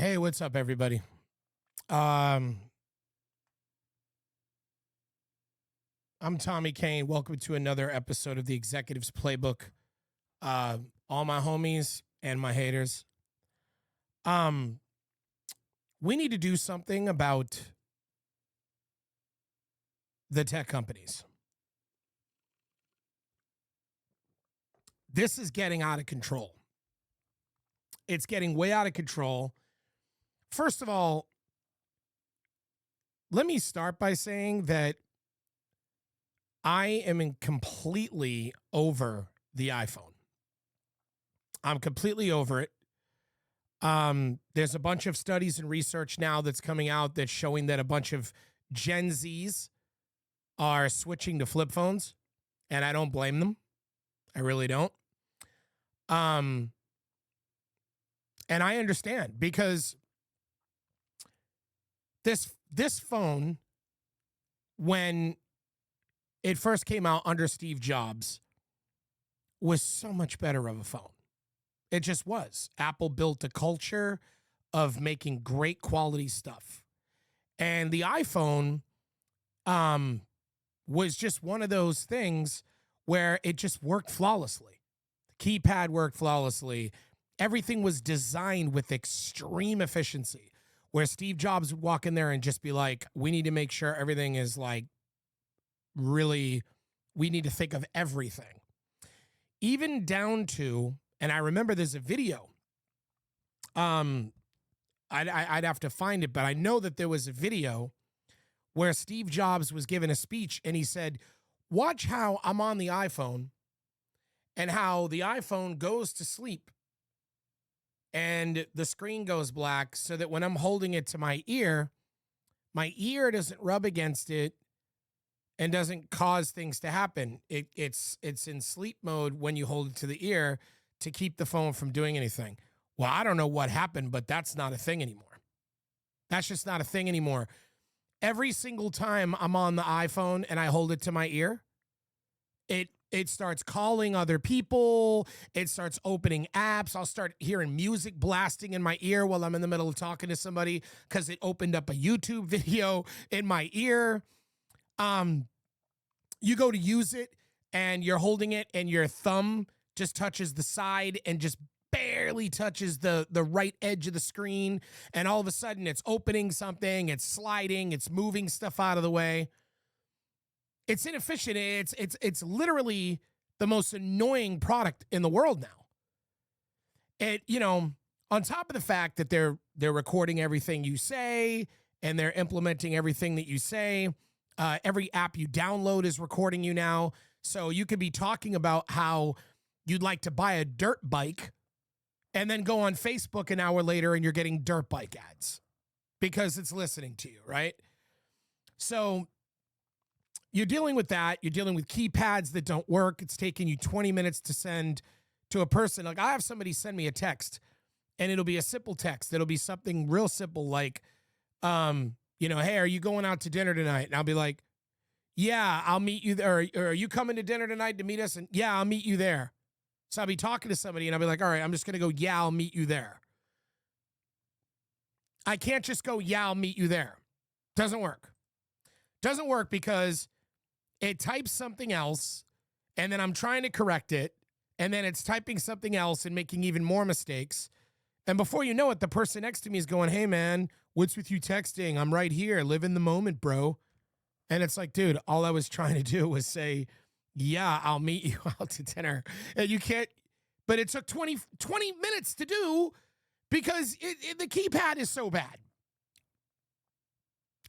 Hey, what's up, everybody? Um, I'm Thommy Kane. Welcome to another episode of the Executives Playbook. All my homies and my haters. Um, we need to do something about the tech companies. This is getting out of control. It's getting way out of control. First of all, let me start by saying that I am completely over the iPhone. I'm completely over it. There's a bunch of studies and research now that's coming out that's showing that a bunch of Gen Zs are switching to flip phones, and I don't blame them. I really don't. And I understand because this phone, when it first came out under Steve Jobs, was so much better of a phone. It just was. Apple built a culture of making great quality stuff. And the iPhone was just one of those things where it just worked flawlessly. The keypad worked flawlessly. Everything was designed with extreme efficiency, where Steve Jobs would walk in there and just be like, we need to make sure everything is like really, we need to think of everything. Even down to, and I remember there's a video. I'd have to find it, but I know that there was a video where Steve Jobs was giving a speech and he said, watch how I'm on the iPhone and how the iPhone goes to sleep and the screen goes black so that when I'm holding it to my ear doesn't rub against it and doesn't cause things to happen. It's in sleep mode when you hold it to the ear to keep the phone from doing anything. Well, I don't know what happened, but that's not a thing anymore. That's just not a thing anymore. Every single time I'm on the iPhone and I hold it to my ear, it starts calling other people. It starts opening apps. I'll start hearing music blasting in my ear while I'm in the middle of talking to somebody because it opened up a YouTube video in my ear. You go to use it and you're holding it and your thumb just touches the side and just barely touches the right edge of the screen, and all of a sudden it's opening something, it's sliding, it's moving stuff out of the way. It's inefficient. It's literally the most annoying product in the world now. On top of the fact that they're recording everything you say and they're implementing everything that you say, every app you download is recording you now. So you could be talking about how you'd like to buy a dirt bike and then go on Facebook an hour later and you're getting dirt bike ads because it's listening to you, right? So you're dealing with that. You're dealing with keypads that don't work. It's taking you 20 minutes to send to a person. Like, I have somebody send me a text and it'll be a simple text. It'll be something real simple like, hey, are you going out to dinner tonight? And I'll be like, yeah, I'll meet you there. Or are you coming to dinner tonight to meet us? And yeah, I'll meet you there. So I'll be talking to somebody and I'll be like, all right, I'm just going to go, yeah, I'll meet you there. I can't just go, yeah, I'll meet you there. Doesn't work. Doesn't work because it types something else and then I'm trying to correct it. And then it's typing something else and making even more mistakes. And before you know it, the person next to me is going, hey, man, what's with you texting? I'm right here. Live in the moment, bro. And it's like, dude, all I was trying to do was say, yeah, I'll meet you out to dinner. And you can't, but it took 20 minutes to do because the keypad is so bad.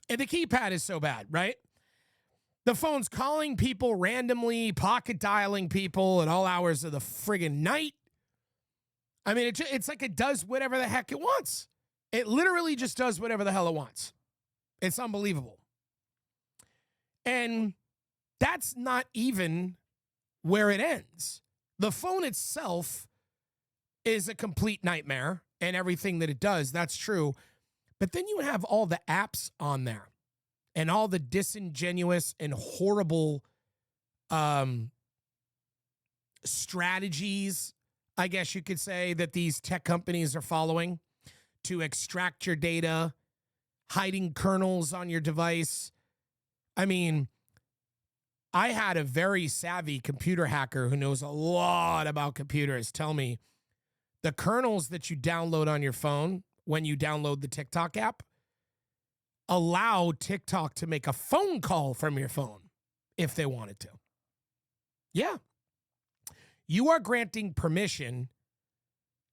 And the keypad is so bad, right? The phone's calling people randomly, pocket dialing people at all hours of the friggin' night. I mean, it's like it does whatever the heck it wants. It literally just does whatever the hell it wants. It's unbelievable. And that's not even where it ends. The phone itself is a complete nightmare and everything that it does, that's true. But then you have all the apps on there and all the disingenuous and horrible strategies, I guess you could say, that these tech companies are following to extract your data, hiding kernels on your device. I mean, I had a very savvy computer hacker who knows a lot about computers tell me the kernels that you download on your phone when you download the TikTok app allow TikTok to make a phone call from your phone if they wanted to. Yeah. You are granting permission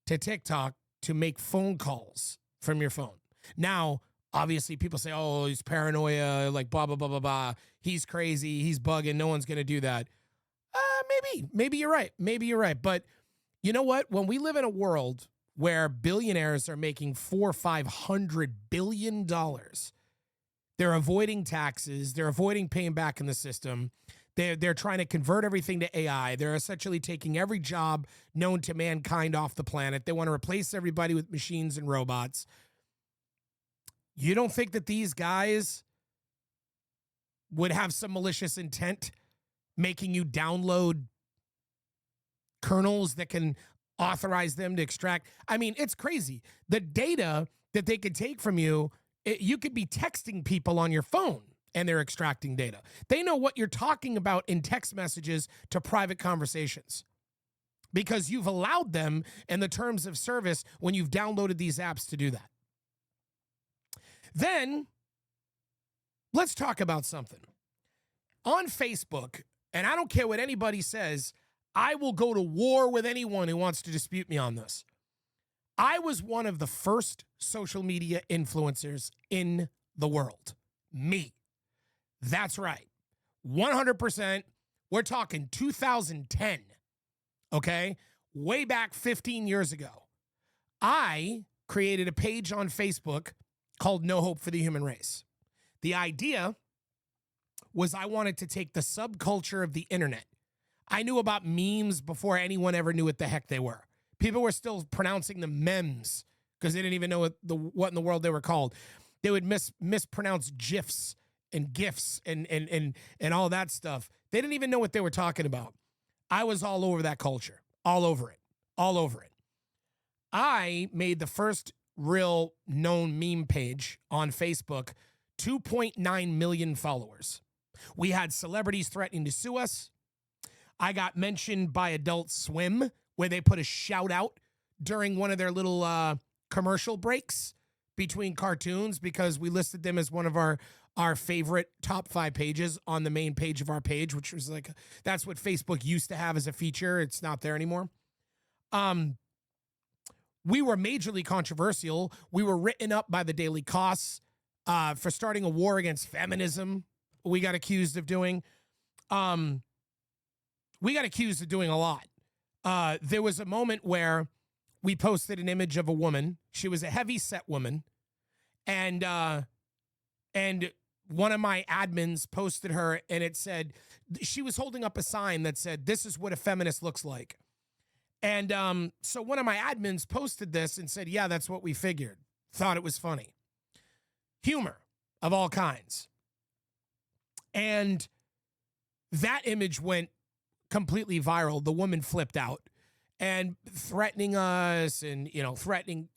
to TikTok to make phone calls from your phone. Now, obviously, people say, oh, he's paranoia, like blah, blah, blah, blah, blah. He's crazy. He's bugging. No one's going to do that. Maybe you're right. Maybe you're right. But you know what? When we live in a world where billionaires are making $400-500 billion, they're avoiding taxes. They're avoiding paying back in the system. They're trying to convert everything to AI. They're essentially taking every job known to mankind off the planet. They want to replace everybody with machines and robots. You don't think that these guys would have some malicious intent making you download kernels that can authorize them to extract? I mean, it's crazy. The data that they could take from you, you could be texting people on your phone and they're extracting data. They know what you're talking about in text messages to private conversations because you've allowed them in the terms of service when you've downloaded these apps to do that. Then let's talk about something. On Facebook, and I don't care what anybody says, I will go to war with anyone who wants to dispute me on this. I was one of the first social media influencers in the world. Me. That's right. 100%. We're talking 2010. Okay? Way back 15 years ago. I created a page on Facebook called No Hope for the Human Race. The idea was I wanted to take the subculture of the internet. I knew about memes before anyone ever knew what the heck they were. People were still pronouncing them memes because they didn't even know what in the world they were called. They would mispronounce GIFs and GIFs and all that stuff. They didn't even know what they were talking about. I was all over that culture. All over it. All over it. I made the first real known meme page on Facebook, 2.9 million followers. We had celebrities threatening to sue us. I got mentioned by Adult Swim, where they put a shout out during one of their little commercial breaks between cartoons because we listed them as one of our favorite top 5 pages on the main page of our page, which was like, that's what Facebook used to have as a feature. It's not there anymore. We were majorly controversial. We were written up by the Daily Costs for starting a war against feminism. We got accused of doing. We got accused of doing a lot. There was a moment where we posted an image of a woman. She was a heavy-set woman, and one of my admins posted her, and it said she was holding up a sign that said, "This is what a feminist looks like." And so one of my admins posted this and said, "Yeah, that's what we figured." Thought it was funny. Humor of all kinds. And that image went completely viral. The woman flipped out and threatening us and, yelling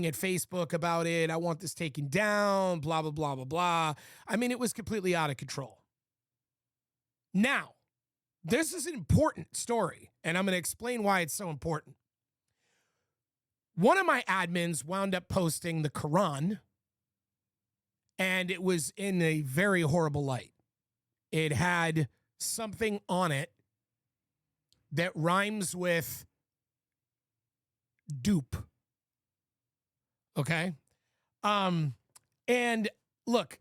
at Facebook about it. I want this taken down, blah, blah, blah, blah, blah. I mean, it was completely out of control. Now, this is an important story, and I'm going to explain why it's so important. One of my admins wound up posting the Quran, and it was in a very horrible light. It had something on it that rhymes with dupe. Okay? And look,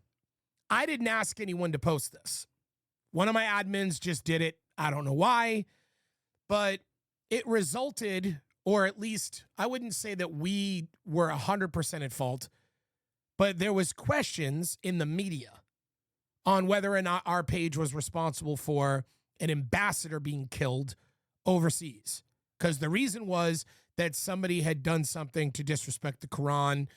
I didn't ask anyone to post this. One of my admins just did it. I don't know why, but it resulted, or at least I wouldn't say that we were 100% at fault, but there was questions in the media on whether or not our page was responsible for an ambassador being killed overseas. Because the reason was that somebody had done something to disrespect the Quran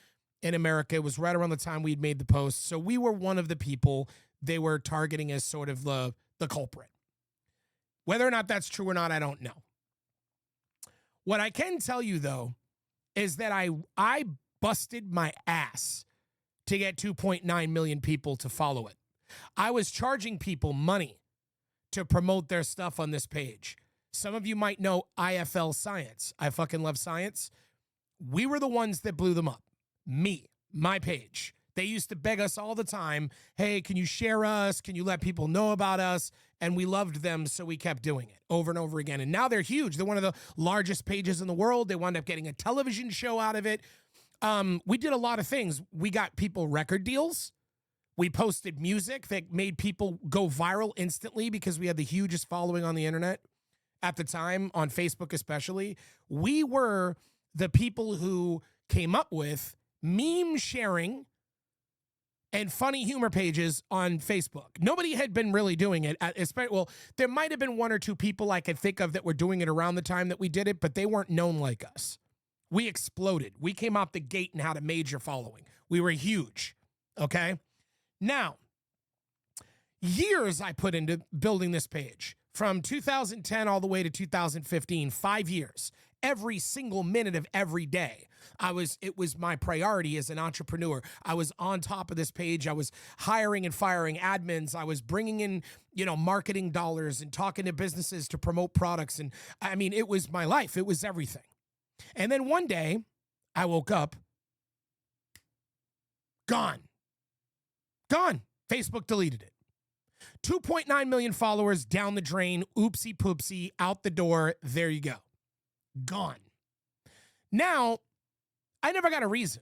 in America. It was right around the time we had made the post. So we were one of the people they were targeting as sort of the culprit. Whether or not that's true or not, I don't know. What I can tell you, though, is that I busted my ass to get 2.9 million people to follow it. I was charging people money to promote their stuff on this page. Some of you might know IFL Science. I fucking love science. We were the ones that blew them up. Me, my page. They used to beg us all the time, hey, can you share us? Can you let people know about us? And we loved them, so we kept doing it over and over again. And now they're huge. They're one of the largest pages in the world. They wound up getting a television show out of it. We did a lot of things. We got people record deals. We posted music that made people go viral instantly because we had the hugest following on the internet at the time, on Facebook especially. We were the people who came up with meme sharing and funny humor pages on Facebook. Nobody had been really doing it. Well, there might have been one or two people I could think of that were doing it around the time that we did it, but they weren't known like us. We exploded. We came out the gate and had a major following. We were huge, okay? Now, years I put into building this page. From 2010 all the way to 2015, 5 years. Every single minute of every day. It was my priority as an entrepreneur. I was on top of this page. I was hiring and firing admins. I was bringing in, marketing dollars and talking to businesses to promote products. And I mean, it was my life. It was everything. And then one day I woke up, gone. Facebook deleted it. 2.9 million followers down the drain, oopsie poopsie, out the door. There you go. Gone. Now, I never got a reason.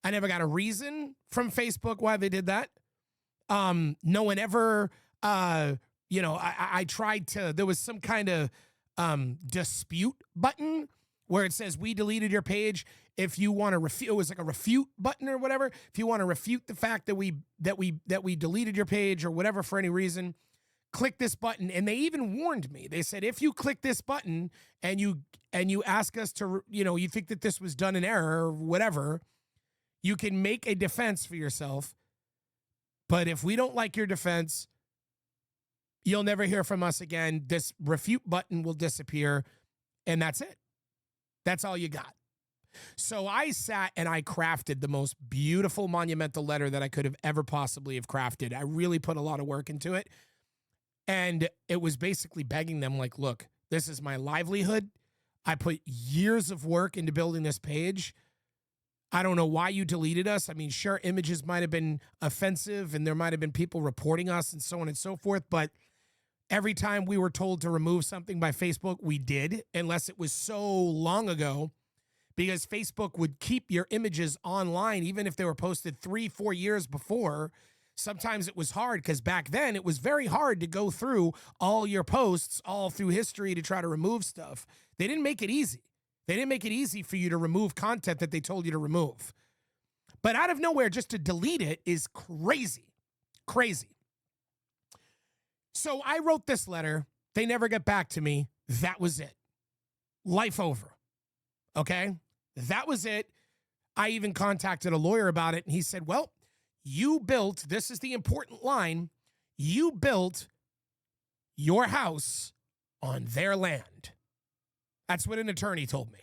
I never got a reason from Facebook why they did that. No one ever, I tried to, there was some kind of dispute button where it says, we deleted your page. If you want to refute, it was like a refute button or whatever. If you want to refute the fact that we deleted your page or whatever for any reason, click this button. And they even warned me. They said, if you click this button and you ask us to, you think that this was done in error or whatever, you can make a defense for yourself. But if we don't like your defense, you'll never hear from us again. This refute button will disappear, and that's it. That's all you got. So I sat and I crafted the most beautiful monumental letter that I could have ever possibly have crafted. I really put a lot of work into it. And it was basically begging them like, look, this is my livelihood. I put years of work into building this page. I don't know why you deleted us. I mean, sure, images might have been offensive and there might have been people reporting us and so on and so forth. But every time we were told to remove something by Facebook, we did, unless it was so long ago. Because Facebook would keep your images online, even if they were posted 3-4 years before. Sometimes it was hard because back then it was very hard to go through all your posts all through history to try to remove stuff. They didn't make it easy. They didn't make it easy for you to remove content that they told you to remove. But out of nowhere, just to delete it is crazy. Crazy. So I wrote this letter. They never got back to me. That was it. Life over. Okay? That was it. I even contacted a lawyer about it, and he said, well, you built, this is the important line, you built your house on their land. That's what an attorney told me.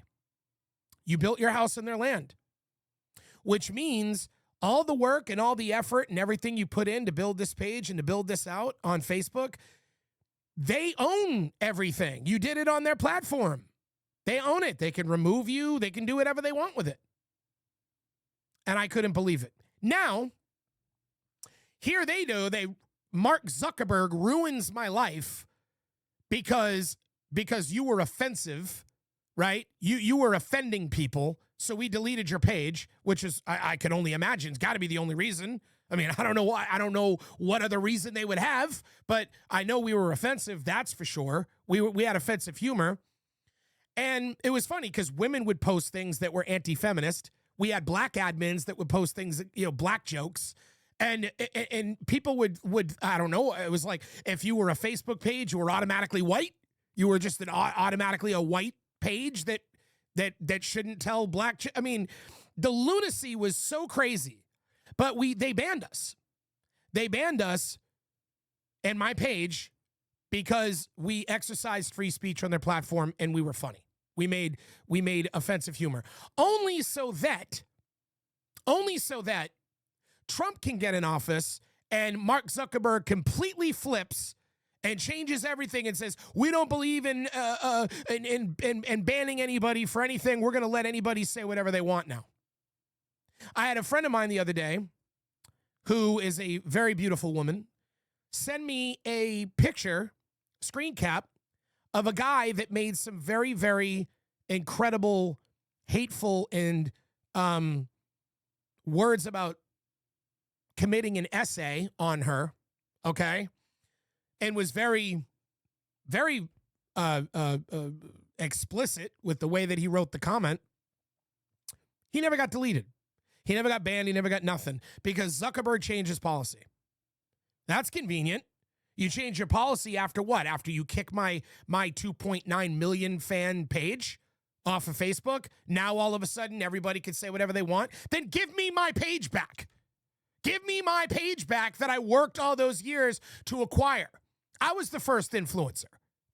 You built your house on their land, which means all the work and all the effort and everything you put in to build this page and to build this out on Facebook, they own everything. You did it on their platform. They own it. They can remove you. They can do whatever they want with it. And I couldn't believe it. Now, here they do. Mark Zuckerberg ruins my life because you were offensive, right? You were offending people, so we deleted your page, which is, I can only imagine, it's got to be the only reason. I mean, I don't know why. I don't know what other reason they would have, but I know we were offensive, that's for sure. We had offensive humor. And it was funny because women would post things that were anti-feminist. We had black admins that would post things, black jokes. And people would I don't know, it was like if you were a Facebook page, you were automatically white. You were just automatically a white page that shouldn't tell black. I mean, the lunacy was so crazy. But they banned us. They banned us and my page because we exercised free speech on their platform and we were funny. We made offensive humor. Only so that only so that Trump can get in office and Mark Zuckerberg completely flips and changes everything and says, we don't believe in banning anybody for anything. We're going to let anybody say whatever they want now. I had a friend of mine the other day who is a very beautiful woman send me a picture, screen cap, of a guy that made some very, very incredible, hateful, and words about committing an essay on her, okay? And was very, very explicit with the way that he wrote the comment. He never got deleted. He never got banned. He never got nothing because Zuckerberg changed his policy. That's convenient. You change your policy after what? After you kick my 2.9 million fan page off of Facebook? Now all of a sudden everybody can say whatever they want? Then give me my page back. Give me my page back that I worked all those years to acquire. I was the first influencer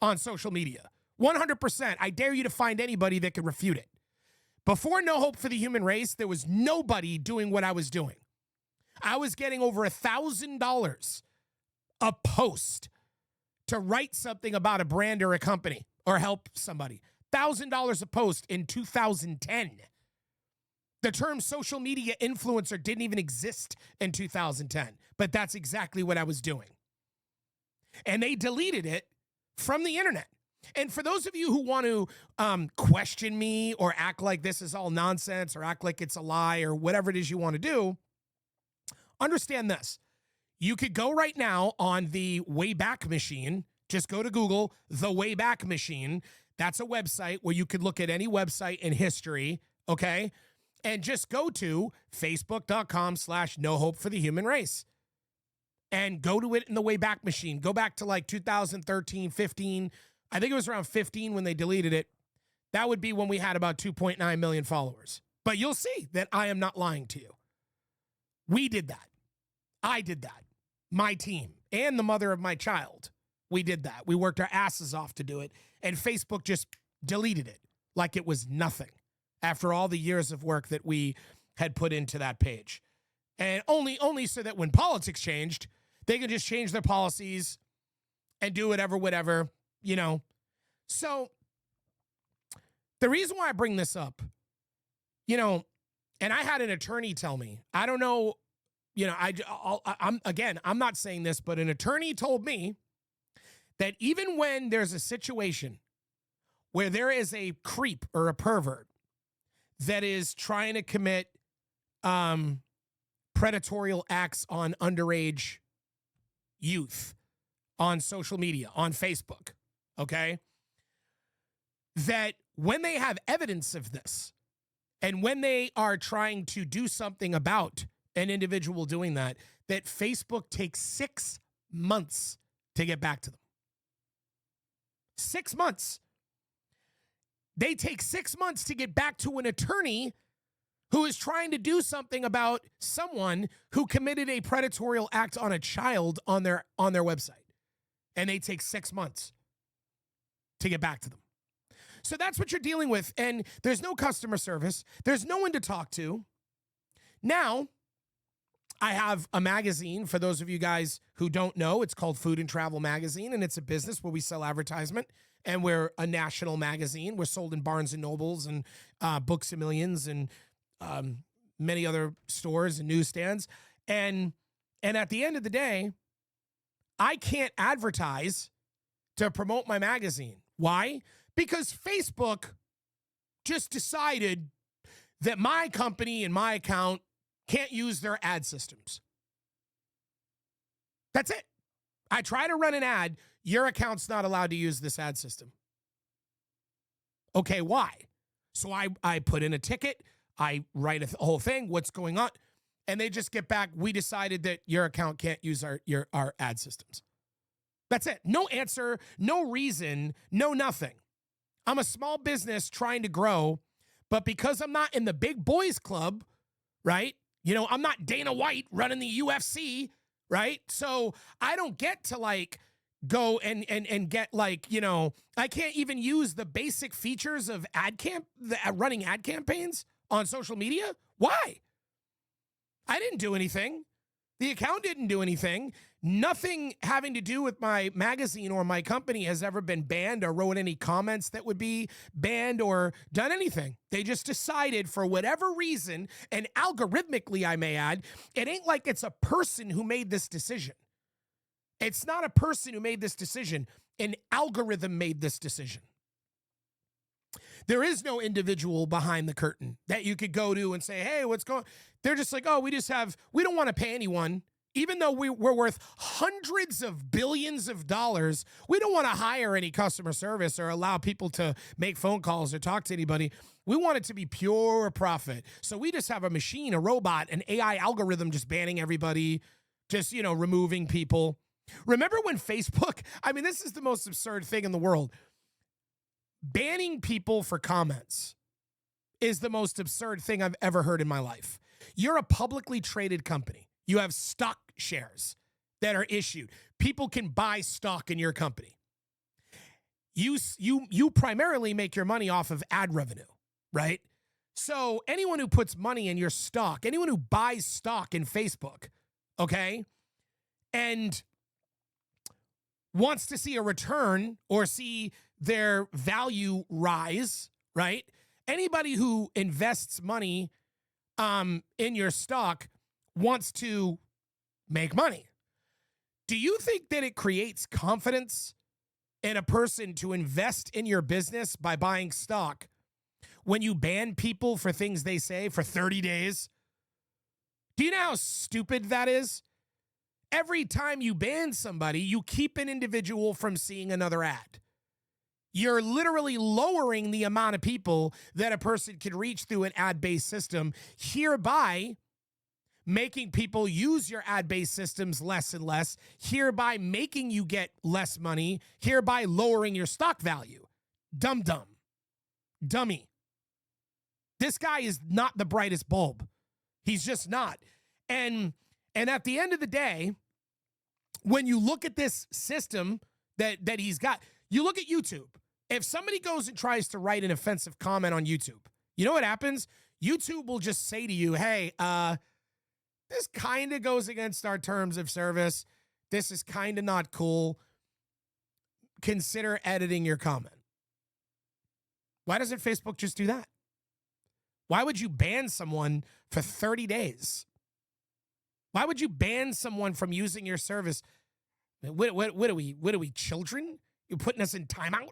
on social media. 100%. I dare you to find anybody that can refute it. Before No Hope for the Human Race, there was nobody doing what I was doing. I was getting over $1,000 a post to write something about a brand or a company or help somebody. $1,000 a post in 2010. The term social media influencer didn't even exist in 2010, but that's exactly what I was doing. And they deleted it from the internet. And for those of you who want to question me or act like this is all nonsense or act like it's a lie or whatever it is you want to do, understand this. You could go right now on the Wayback Machine. Just go to Google, the Wayback Machine. That's a website where you could look at any website in history, okay? And just go to facebook.com/no hope for the human race. And go to it in the Wayback Machine. Go back to like 2013, 15. I think it was around 15 when they deleted it. That would be when we had about 2.9 million followers. But you'll see that I am not lying to you. We did that. I did that. My team and the mother of my child. We did that. We worked our asses off to do it. And Facebook just deleted it like it was nothing after all the years of work that we had put into that page. And only so that when politics changed, they could just change their policies and do whatever, you know. So the reason why I bring this up, you know, and I had an attorney tell me, I don't know, you know, I'm not saying this, but an attorney told me that even when there's a situation where there is a creep or a pervert that is trying to commit predatorial acts on underage youth on social media, on Facebook, okay? That when they have evidence of this and when they are trying to do something about an individual doing that, that Facebook takes 6 months to get back to them. 6 months. They take 6 months to get back to an attorney who is trying to do something about someone who committed a predatorial act on a child on their website. And they take 6 months to get back to them. So that's what you're dealing with. And there's no customer service. There's no one to talk to. Now, I have a magazine. For those of you guys who don't know, it's called Food and Travel Magazine, and it's a business where we sell advertisement, and we're a national magazine. We're sold in Barnes and Nobles and Books A Millions and many other stores and newsstands. And at the end of the day, I can't advertise to promote my magazine. Why? Because Facebook just decided that my company and my account can't use their ad systems. That's it. I try to run an ad. Your account's not allowed to use this ad system. Okay, why? So I put in a ticket. I write a whole thing. What's going on? And they just get back. We decided that your account can't use our ad systems. That's it. No answer, no reason, no nothing. I'm a small business trying to grow, but because I'm not in the big boys club, right? You know, I'm not Dana White running the UFC, right? So I don't get to like go and get like, you know, I can't even use the basic features of running ad campaigns on social media. Why? I didn't do anything. The account didn't do anything. Nothing having to do with my magazine or my company has ever been banned or wrote any comments that would be banned or done anything. They just decided for whatever reason, and algorithmically, I may add, it ain't like it's a person who made this decision. It's not a person who made this decision. An algorithm made this decision. There is no individual behind the curtain that you could go to and say, hey, what's going on? They're just like, oh, we don't want to pay anyone. Even though we're worth hundreds of billions of dollars, we don't want to hire any customer service or allow people to make phone calls or talk to anybody. We want it to be pure profit. So we just have a machine, a robot, an AI algorithm just banning everybody, just, removing people. Remember when Facebook, this is the most absurd thing in the world. Banning people for comments is the most absurd thing I've ever heard in my life. You're a publicly traded company. You have stock shares that are issued. People can buy stock in your company. You primarily make your money off of ad revenue, right? So anyone who puts money in your stock, anyone who buys stock in Facebook, okay, and wants to see a return or see their value rise, right? Anybody who invests money in your stock wants to make money. Do you think that it creates confidence in a person to invest in your business by buying stock when you ban people for things they say for 30 days? Do you know how stupid that is? Every time you ban somebody, you keep an individual from seeing another ad. You're literally lowering the amount of people that a person can reach through an ad-based system, hereby making people use your ad-based systems less and less, hereby making you get less money, hereby lowering your stock value. Dummy. This guy is not the brightest bulb. He's just not. And at the end of the day, when you look at this system that he's got, you look at YouTube. If somebody goes and tries to write an offensive comment on YouTube, you know what happens? YouTube will just say to you, hey, this kind of goes against our terms of service. This is kind of not cool. Consider editing your comment. Why doesn't Facebook just do that? Why would you ban someone for 30 days? Why would you ban someone from using your service? What are we, children? You're putting us in timeout?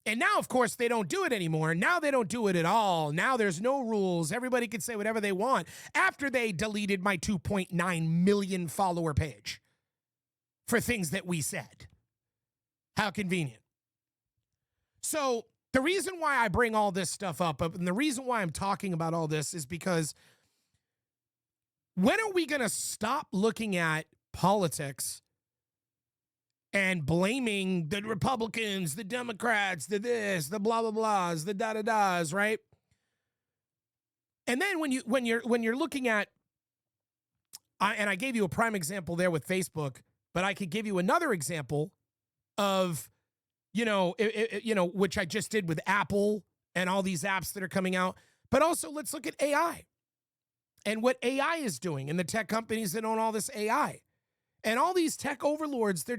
And now, of course, they don't do it anymore. Now they don't do it at all. Now there's no rules. Everybody can say whatever they want after they deleted my 2.9 million follower page for things that we said. How convenient. So the reason why I bring all this stuff up and the reason why I'm talking about all this is because when are we going to stop looking at politics and blaming the Republicans, the Democrats, the this, the blah, blah, blahs, the da-da-das, right? And then when you're looking at, and I gave you a prime example there with Facebook, but I could give you another example of, which I just did with Apple and all these apps that are coming out. But also let's look at AI and what AI is doing and the tech companies that own all this AI. And all these tech overlords, they're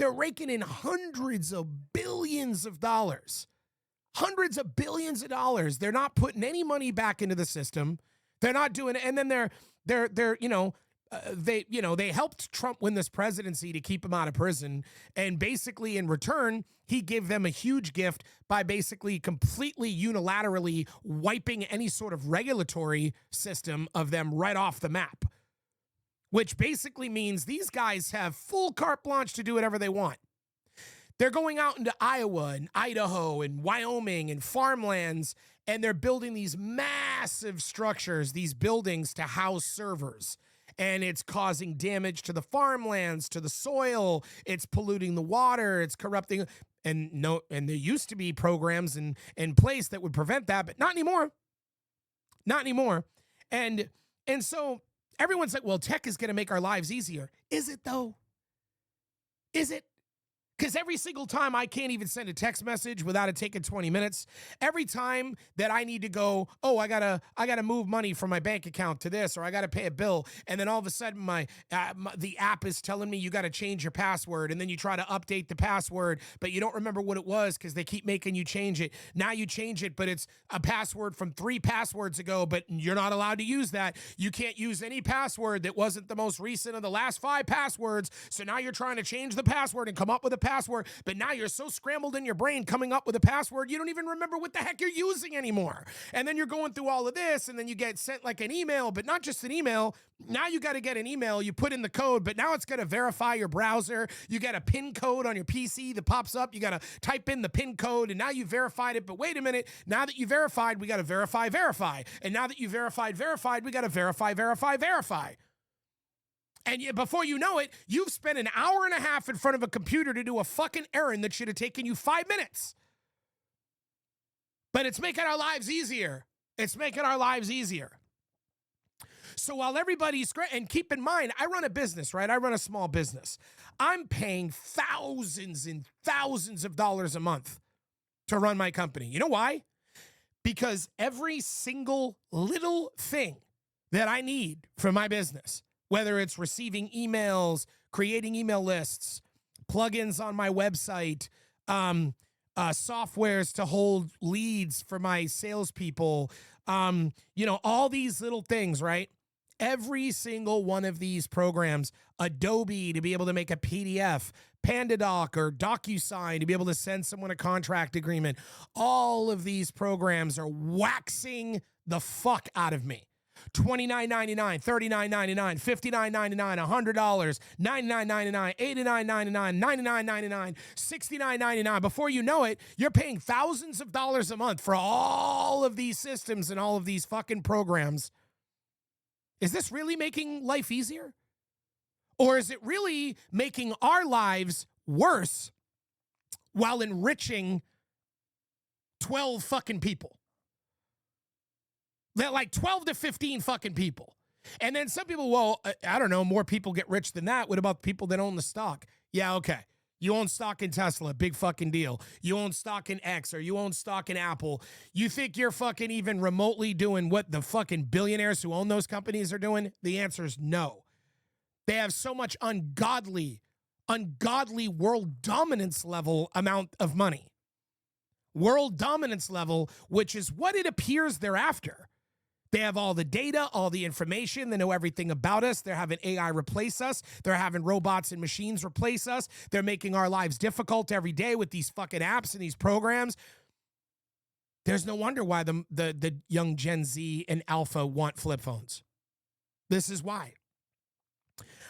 raking in hundreds of billions of dollars. Hundreds of billions of dollars. They're not putting any money back into the system. They're not doing it. And then they helped Trump win this presidency to keep him out of prison. And basically in return, he gave them a huge gift by basically completely unilaterally wiping any sort of regulatory system of them right off the map. Which basically means these guys have full carte blanche to do whatever they want. They're going out into Iowa and Idaho and Wyoming and farmlands, and they're building these massive structures, these buildings to house servers. And it's causing damage to the farmlands, to the soil. It's polluting the water. It's corrupting. And there used to be programs in place that would prevent that, but not anymore. Not anymore. And so everyone's like, well, tech is going to make our lives easier. Is it though? Is it? Because every single time I can't even send a text message without it taking 20 minutes. Every time that I need to go, oh, I gotta move money from my bank account to this, or I gotta pay a bill, and then all of a sudden the app is telling me you gotta change your password, and then you try to update the password, but you don't remember what it was because they keep making you change it. Now you change it, but it's a password from 3 passwords ago, but you're not allowed to use that. You can't use any password that wasn't the most recent of the last 5 passwords. So now you're trying to change the password and come up with a password, but now you're so scrambled in your brain coming up with a password, you don't even remember what the heck you're using anymore. And then you're going through all of this, and then you get sent like an email, but not just an email. Now you got to get an email, you put in the code, but now it's going to verify your browser. You get a PIN code on your PC that pops up. You got to type in the PIN code, and now you verified it. But wait a minute, now that you verified, we got to verify. And now that you verified, we got to verify. And before you know it, you've spent an hour and a half in front of a computer to do a fucking errand that should have taken you 5 minutes. But it's making our lives easier. So while everybody's great, and keep in mind, I run a business, right? I run a small business. I'm paying thousands and thousands of dollars a month to run my company. You know why? Because every single little thing that I need for my business, whether it's receiving emails, creating email lists, plugins on my website, softwares to hold leads for my salespeople, all these little things, right? Every single one of these programs, Adobe to be able to make a PDF, PandaDoc or DocuSign to be able to send someone a contract agreement, all of these programs are waxing the fuck out of me. $29.99, $39.99, $59.99, $100, $99.99, $89.99, $99.99, $69.99. Before you know it, you're paying thousands of dollars a month for all of these systems and all of these fucking programs. Is this really making life easier? Or is it really making our lives worse while enriching 12 fucking people? They're like 12 to 15 fucking people. And then some people, well, I don't know, more people get rich than that. What about people that own the stock? Yeah, okay. You own stock in Tesla, big fucking deal. You own stock in X, or you own stock in Apple. You think you're fucking even remotely doing what the fucking billionaires who own those companies are doing? The answer is no. They have so much ungodly world dominance level amount of money. World dominance level, which is what it appears they're after. They have all the data, all the information. They know everything about us. They're having AI replace us. They're having robots and machines replace us. They're making our lives difficult every day with these fucking apps and these programs. There's no wonder why the young Gen Z and Alpha want flip phones. This is why.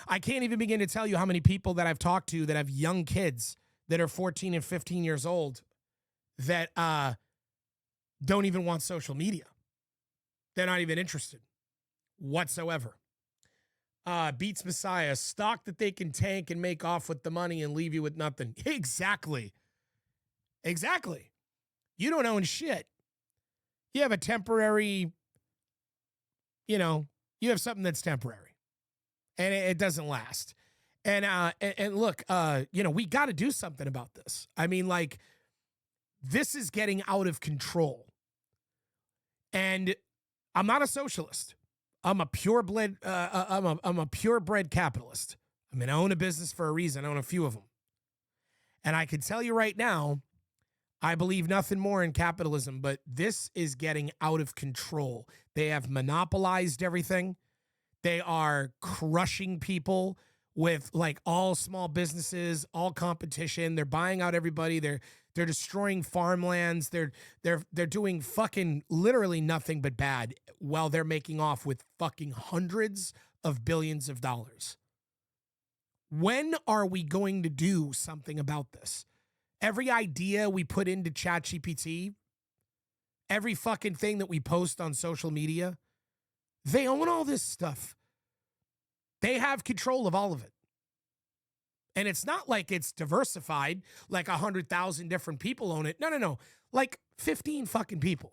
I can't even begin to tell you how many people that I've talked to that have young kids that are 14 and 15 years old that don't even want social media. They're not even interested whatsoever. Beats Messiah, stock that they can tank and make off with the money and leave you with nothing. Exactly. You don't own shit. You have a temporary, you have something that's temporary. And it doesn't last. And look, we got to do something about this. I mean, like, this is getting out of control. And I'm not a socialist. I'm a purebred. I'm a purebred capitalist. I mean, I own a business for a reason. I own a few of them, and I can tell you right now, I believe nothing more in capitalism. But this is getting out of control. They have monopolized everything. They are crushing people with like all small businesses, all competition. They're buying out everybody. They're destroying farmlands. They're doing fucking literally nothing but bad while they're making off with fucking hundreds of billions of dollars. When are we going to do something about this? Every idea we put into ChatGPT, every fucking thing that we post on social media, they own all this stuff. They have control of all of it. And it's not like it's diversified, like 100,000 different people own it. No. Like 15 fucking people.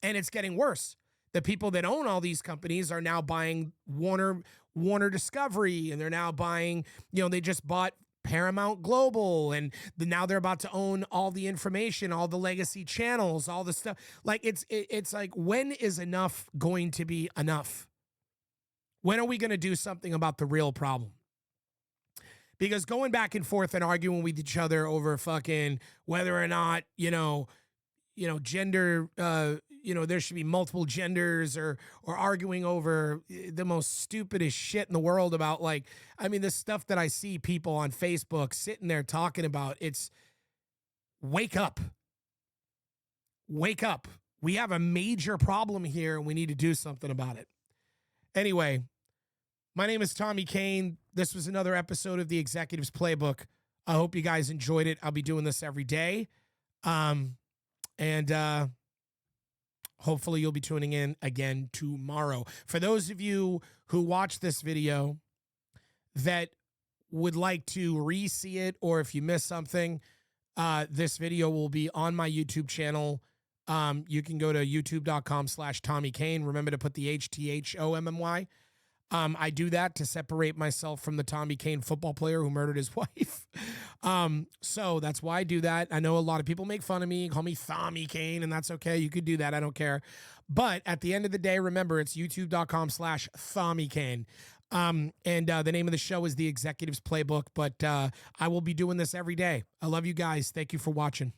And it's getting worse. The people that own all these companies are now buying Warner Discovery, and they're now buying, they just bought Paramount Global, and now they're about to own all the information, all the legacy channels, all the stuff. Like it's like, when is enough going to be enough? When are we going to do something about the real problem? Because going back and forth and arguing with each other over fucking whether or not, gender, there should be multiple genders, or arguing over the most stupidest shit in the world about, like, I mean, the stuff that I see people on Facebook sitting there talking about, it's wake up. Wake up. We have a major problem here and we need to do something about it. Anyway, my name is Thommy Kane. This was another episode of the Executives Playbook. I hope you guys enjoyed it. I'll be doing this every day. And hopefully you'll be tuning in again tomorrow. For those of you who watch this video that would like to re-see it, or if you missed something, this video will be on my YouTube channel. You can go to youtube.com/thommykane. Remember to put the HTHOMMY. I do that to separate myself from the Thommy Kane football player who murdered his wife. So that's why I do that. I know a lot of people make fun of me, call me Thommy Kane, and that's okay. You could do that. I don't care. But at the end of the day, remember, it's youtube.com/thommykane. And the name of the show is The Executives Playbook. But I will be doing this every day. I love you guys. Thank you for watching.